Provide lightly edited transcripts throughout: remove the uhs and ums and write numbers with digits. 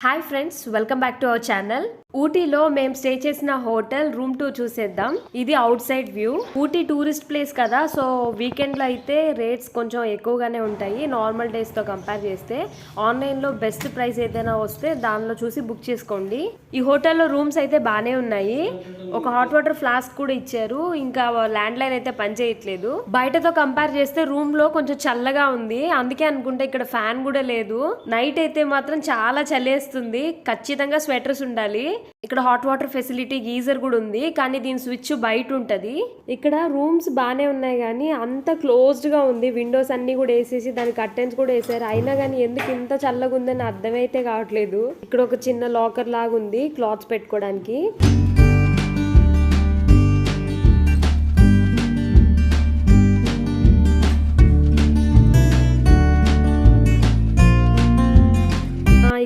Hi friends, welcome back to our channel. ఊటీలో మేము stay చేసిన హోటల్ రూమ్ టూర్ చూసేద్దాం. ఇది outside view. Ooty tourist place కదా, సో వీకెండ్ లో అయితే రేట్స్ కొంచెం ఎక్కువగానే ఉంటాయి నార్మల్ డేస్ తో కంపేర్ చేస్తే. ఆన్లైన్ లో బెస్ట్ ప్రైస్ ఏదైనా వస్తే దానిలో చూసి బుక్ చేసుకోండి. ఈ హోటల్లో రూమ్స్ అయితే బాగానే ఉన్నాయి. ఒక హాట్ వాటర్ ఫ్లాస్క్ కూడా ఇచ్చారు. ఇంకా ల్యాండ్ లైన్ అయితే పనిచేయట్లేదు. బయటతో కంపేర్ చేస్తే రూమ్ లో కొంచెం చల్లగా ఉంది. అందుకే అనుకుంటే ఇక్కడ ఫ్యాన్ కూడా లేదు. నైట్ అయితే మాత్రం చాలా చలేస్తుంది. ఖచ్చితంగా స్వెటర్స్ ఉండాలి. ఇక్కడ హాట్ వాటర్ ఫెసిలిటీ, గీజర్ కూడా ఉంది, కానీ దీని స్విచ్ బయట ఉంటది. ఇక్కడ రూమ్స్ బానే ఉన్నాయి కానీ అంత క్లోజ్డ్ గా ఉంది. విండోస్ అన్ని కూడా వేసేసి దాని కర్టెన్స్ కూడా వేసారు. అయినా కానీ ఎందుకు ఇంత చల్లగా ఉందని అర్థమైతే కావట్లేదు. ఇక్కడ ఒక చిన్న లాకర్ లాగా ఉంది క్లాత్స్ పెట్టుకోవడానికి.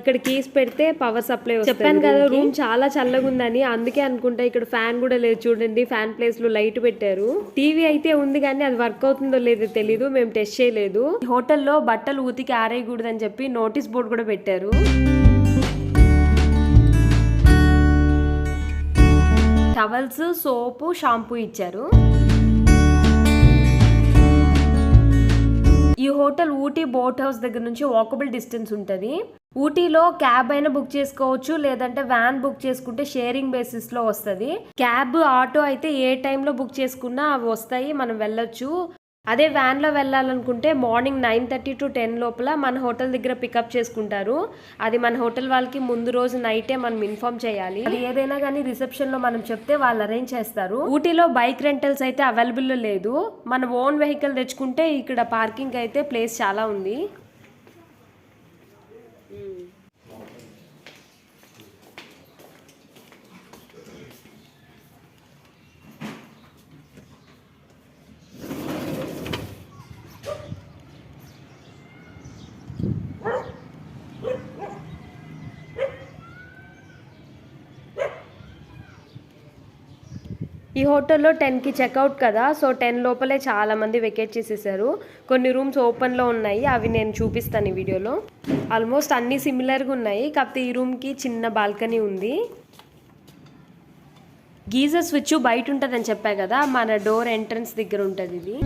ఇక్కడ కీస్ పెడితే పవర్ సప్లై వస్తుంది. చెప్పాను కదా రూమ్ చాలా చల్లగా ఉందని, అందుకే అనుకుంటా. ఇక్కడ ఫ్యాన్ కూడా లేదు చూడండి, ఫ్యాన్ ప్లేస్ లో లైట్ పెట్టారు. టీవీ అయితే ఉంది కానీ అది వర్క్ అవుతుందో లేదో తెలీదు, మేము టెస్ట్ చేయలేదు. హోటల్లో బట్టలు ఉతికి ఆరేయకూడదని చెప్పి నోటీస్ బోర్డు కూడా పెట్టారు. టవల్స్, సోపు, షాంపూ ఇచ్చారు. ఈ హోటల్ ఊటీ బోట్ హౌస్ దగ్గర నుంచి వాకబుల్ డిస్టెన్స్ ఉంటుంది. ఊటీలో క్యాబ్ అయినా బుక్ చేసుకోవచ్చు, లేదంటే వ్యాన్ బుక్ చేసుకుంటే షేరింగ్ బేసిస్ లో వస్తుంది. క్యాబ్, ఆటో అయితే ఏ టైంలో బుక్ చేసుకున్నా అవి వస్తాయి, మనం వెళ్ళొచ్చు. అదే వ్యాన్ లో వెళ్ళాలనుకుంటే మార్నింగ్ 9:30 to 10 లోపల మన హోటల్ దగ్గర పికప్ చేసుకుంటారు. అది మన హోటల్ వాళ్ళకి ముందు రోజు నైటే మనం ఇన్ఫార్మ్ చేయాలి. అది ఏదైనా కానీ రిసెప్షన్ లో మనం చెప్తే వాళ్ళు అరేంజ్ చేస్తారు. ఊటీలో బైక్ రెంటల్స్ అయితే అవైలబుల్ లేదు. మన ఓన్ వెహికల్ తెచ్చుకుంటే ఇక్కడ పార్కింగ్ అయితే ప్లేస్ చాలా ఉంది. ఈ హోటల్లో 10కి చెక్అవుట్ కదా, సో 10 లోపలే చాలా మంది వెకేట్ చేసేసారు. కొన్ని రూమ్స్ ఓపెన్లో ఉన్నాయి, అవి నేను చూపిస్తాను ఈ వీడియోలో. ఆల్మోస్ట్ అన్ని సిమిలర్గా ఉన్నాయి, కాకపోతే ఈ రూమ్కి చిన్న బాల్కనీ ఉంది. గీజర్ స్విచ్ బయట ఉంటుందని చెప్పా కదా, మన డోర్ ఎంట్రన్స్ దగ్గర ఉంటుంది ఇది.